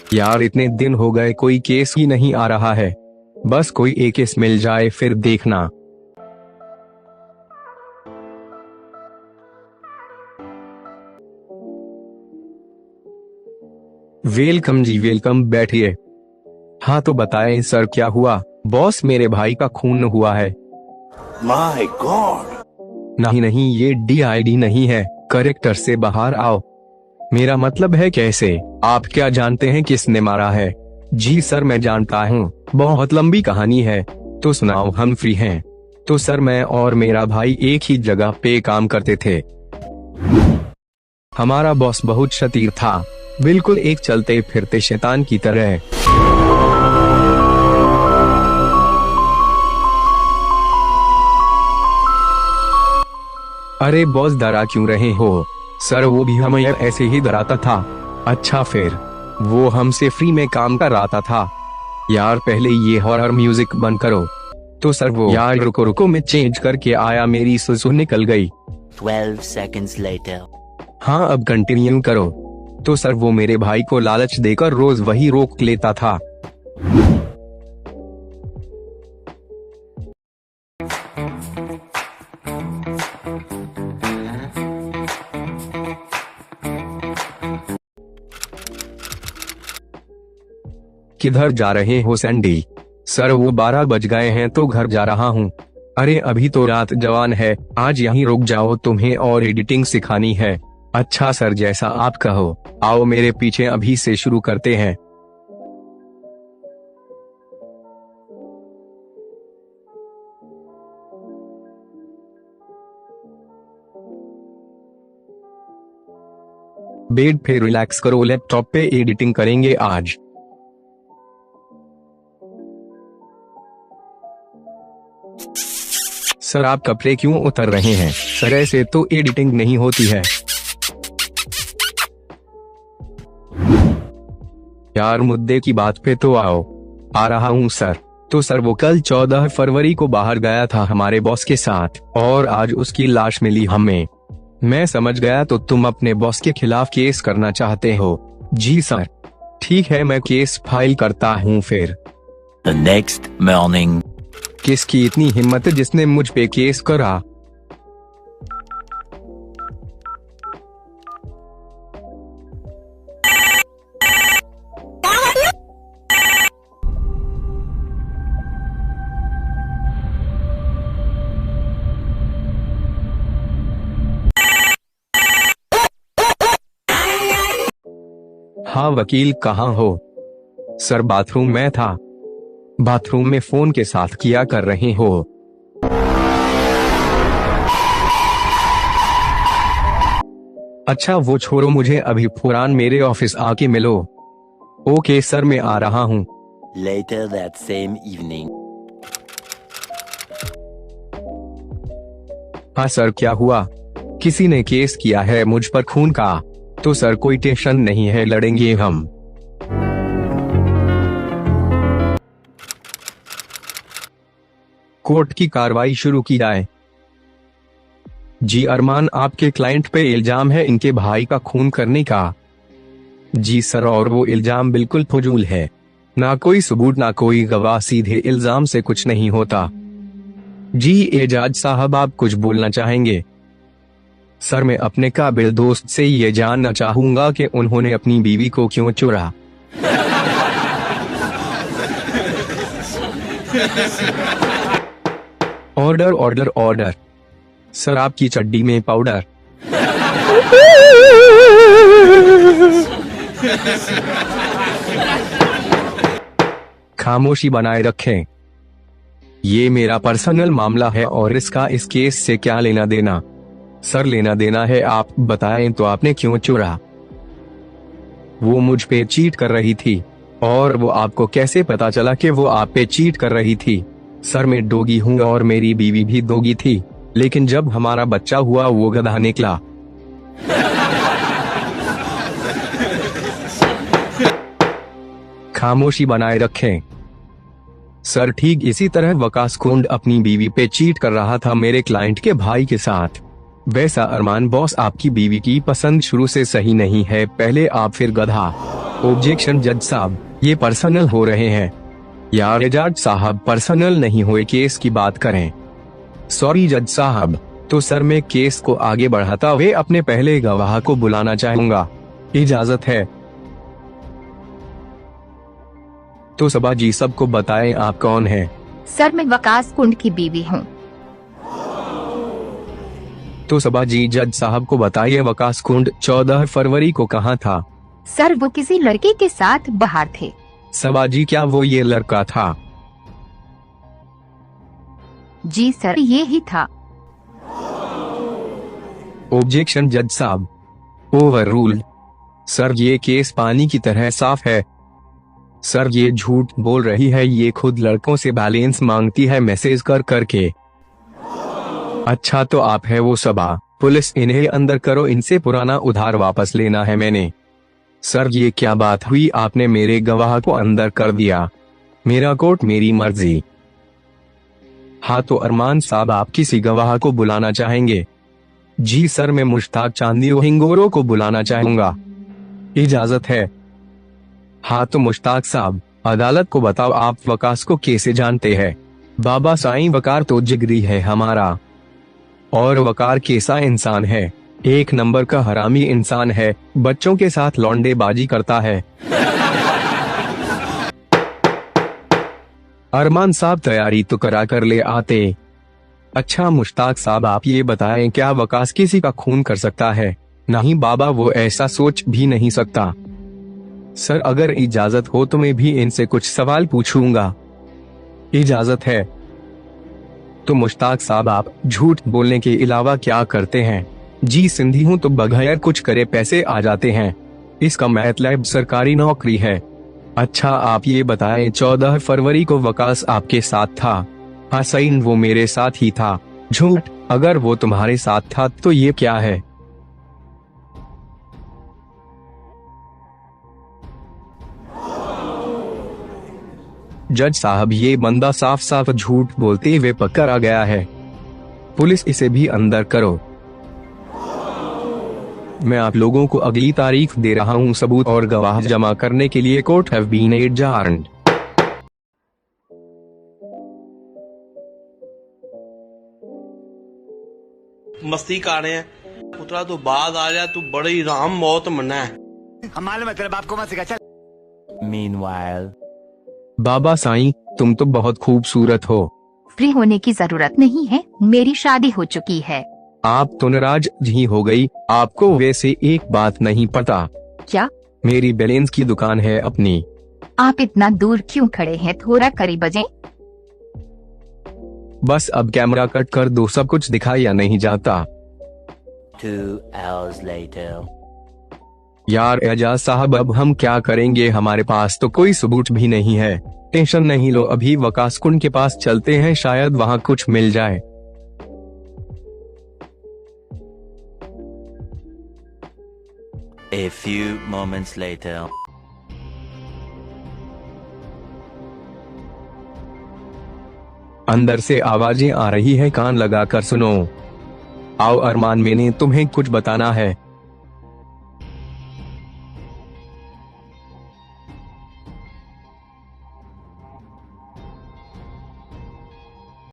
यार इतने दिन हो गए कोई केस ही नहीं आ रहा है। बस कोई एक केस मिल जाए फिर देखना। वेलकम जी वेलकम, बैठिए। हाँ तो बताएं सर क्या हुआ। बॉस मेरे भाई का खून हुआ है। My God. नहीं नहीं, ये DID नहीं है। करेक्टर से बाहर आओ। मेरा मतलब है कैसे? आप क्या जानते हैं किसने मारा है? जी सर मैं जानता हूँ, बहुत लंबी कहानी है। तो सुनाओ, हम फ्री हैं। तो सर मैं और मेरा भाई एक ही जगह पे काम करते थे। हमारा बॉस बहुत शरीफ था, बिल्कुल एक चलते फिरते शैतान की तरह। अरे बॉस डरा क्यों रहे हो? सर वो भी हमें ऐसे ही डराता था। अच्छा फिर वो हमसे फ्री में काम कराता था। यार पहले ये हॉरर म्यूजिक बंद करो। तो सर वो, यार रुको रुको मैं चेंज करके आया, मेरी सुसु निकल गई। 12 seconds later. हाँ अब कंटिन्यू करो। तो सर वो मेरे भाई को लालच देकर रोज वही रोक लेता था। किधर जा रहे हो सैंडी? सर वो 12 बज गए हैं तो घर जा रहा हूँ। अरे अभी तो रात जवान है, आज यहीं रुक जाओ, तुम्हें और एडिटिंग सिखानी है। अच्छा सर जैसा आप कहो। आओ मेरे पीछे, अभी से शुरू करते हैं। बेड पे रिलैक्स करो, लैपटॉप पे एडिटिंग करेंगे आज। सर आप कपड़े क्यों उतर रहे हैं? सर ऐसे तो एडिटिंग नहीं होती है। यार मुद्दे की बात पे तो आओ। आ रहा हूँ सर। तो सर वो कल 14 फरवरी को बाहर गया था हमारे बॉस के साथ, और आज उसकी लाश मिली हमें। मैं समझ गया, तो तुम अपने बॉस के खिलाफ केस करना चाहते हो? जी सर। ठीक है मैं केस फाइल करता हूँ फिर। The next morning. किसकी इतनी हिम्मत है जिसने मुझ पे केस करा? हाँ वकील कहाँ हो? सर बाथरूम में था। बाथरूम में फोन के साथ क्या कर रहे हो? अच्छा वो छोड़ो, मुझे अभी फौरन मेरे ऑफिस आके मिलो। ओके सर मैं आ रहा हूँ। Later that same evening. हाँ सर क्या हुआ? किसी ने केस किया है मुझ पर खून का? तो सर कोई टेंशन नहीं है, लड़ेंगे हम। कोर्ट की कार्रवाई शुरू की जाए। जी अरमान, आपके क्लाइंट पे इल्जाम है इनके भाई का खून करने का। जी सर, और वो इल्जाम बिल्कुल फजूल है। ना कोई सबूत ना कोई गवाह, सीधे इल्जाम से कुछ नहीं होता। जी एजाज साहब आप कुछ बोलना चाहेंगे? सर मैं अपने काबिल दोस्त से ये जानना चाहूंगा कि उन्होंने अपनी बीवी को क्यों चुरा। Order order order. सर आपकी चड्डी में पाउडर। खामोशी बनाए रखें। ये मेरा पर्सनल मामला है और इसका इस केस से क्या लेना देना? सर लेना देना है, आप बताएं तो आपने क्यों चुरा? वो मुझ पे चीट कर रही थी। और वो आपको कैसे पता चला कि वो आप पे चीट कर रही थी? सर मैं डोगी हूँ और मेरी बीवी भी डोगी थी, लेकिन जब हमारा बच्चा हुआ वो गधा निकला। खामोशी बनाए रखें। सर ठीक इसी तरह वकास कुंड अपनी बीवी पे चीट कर रहा था मेरे क्लाइंट के भाई के साथ। वैसा अरमान बॉस आपकी बीवी की पसंद शुरू से सही नहीं है, पहले आप फिर गधा। ऑब्जेक्शन जज साहब, ये पर्सनल हो रहे हैं। यार जज साहब, पर्सनल नहीं हुए, केस की बात करें। सॉरी जज साहब। तो सर, मैं केस को आगे बढ़ाता हुए अपने पहले गवाह को बुलाना चाहूंगा, इजाजत है? तो सबा जी, सबको बताएं आप कौन हैं। सर, मैं वकास कुंड की बीवी हूँ। तो सबा जी, जज साहब को बताइए वकास कुंड 14 फरवरी को कहाँ था? सर, वो किसी लड़के के साथ बाहर थे। सबा जी, क्या वो ये लड़का था? जी सर, ये ही था। ऑब्जेक्शन जज साहब, ओवर रूल्ड। सर, ये केस पानी की तरह साफ है। सर, ये झूठ बोल रही है, ये खुद लड़कों से बैलेंस मांगती है मैसेज कर करके। अच्छा, तो आप है वो सबा। पुलिस, इन्हें अंदर करो, इनसे पुराना उधार वापस लेना है मैंने। सर, ये क्या बात हुई, आपने मेरे गवाह को अंदर कर दिया। मेरा कोर्ट, मेरी मर्जी। हाँ, तो अरमान साहब, आप किसी गवाह को बुलाना चाहेंगे? जी सर, मैं मुश्ताक चांदी हिंगोरो को बुलाना चाहूंगा, इजाजत है? हाँ, तो मुश्ताक साहब, अदालत को बताओ, आप वकास को कैसे जानते हैं? बाबा साईं, वकार तो जिगरी है हमारा। और वकार कैसा इंसान है? एक नंबर का हरामी इंसान है, बच्चों के साथ लौंडेबाजी करता है। अरमान साहब, तैयारी तो करा कर ले आते। अच्छा मुश्ताक साहब, आप ये बताएं, क्या वकास किसी का खून कर सकता है? नहीं बाबा, वो ऐसा सोच भी नहीं सकता। सर, अगर इजाजत हो तो मैं भी इनसे कुछ सवाल पूछूंगा, इजाजत है? तो मुश्ताक साहब, आप झूठ बोलने के अलावा क्या करते हैं? जी सिंधी हूँ, तो बगैर कुछ करे पैसे आ जाते हैं, इसका मतलब सरकारी नौकरी है। अच्छा, आप ये बताएं, 14 फरवरी को वकास आपके साथ था? हाँ सही, वो मेरे साथ ही था। झूठ, अगर वो तुम्हारे साथ था तो ये क्या है? जज साहब, ये बंदा साफ साफ झूठ बोलते हुए पकड़ा गया है। पुलिस, इसे भी अंदर करो। मैं आप लोगों को अगली तारीख दे रहा हूं सबूत और गवाह जमा करने के लिए। Court have been adjourned. मस्ती कर रहे हैं पुत्रा, तू बाद आ जा, तू बड़ी राम मौत मना है। मालूम है तेरे बाप को मत सिखा, चल। Meanwhile, बाबा साईं, तुम तो बहुत खूबसूरत हो। फ्री होने की जरूरत नहीं है, मेरी शादी हो चुकी है। आप तो नाराज ही हो गई। आपको वैसे एक बात नहीं पता? क्या? मेरी बैलेंस की दुकान है अपनी। आप इतना दूर क्यों खड़े हैं, थोड़ा करीब बजे। बस अब कैमरा कट कर दो, सब कुछ दिखाया नहीं जाता। 2 hours later. यार एजाज साहब, अब हम क्या करेंगे? हमारे पास तो कोई सबूत भी नहीं है। टेंशन नहीं लो, अभी वकास कुंड के पास चलते हैं, शायद वहाँ कुछ मिल जाए। A few moments later. अंदर से आवाजें आ रही है, कान लगा कर सुनो। आओ अरमान, मैंने तुम्हें कुछ बताना है।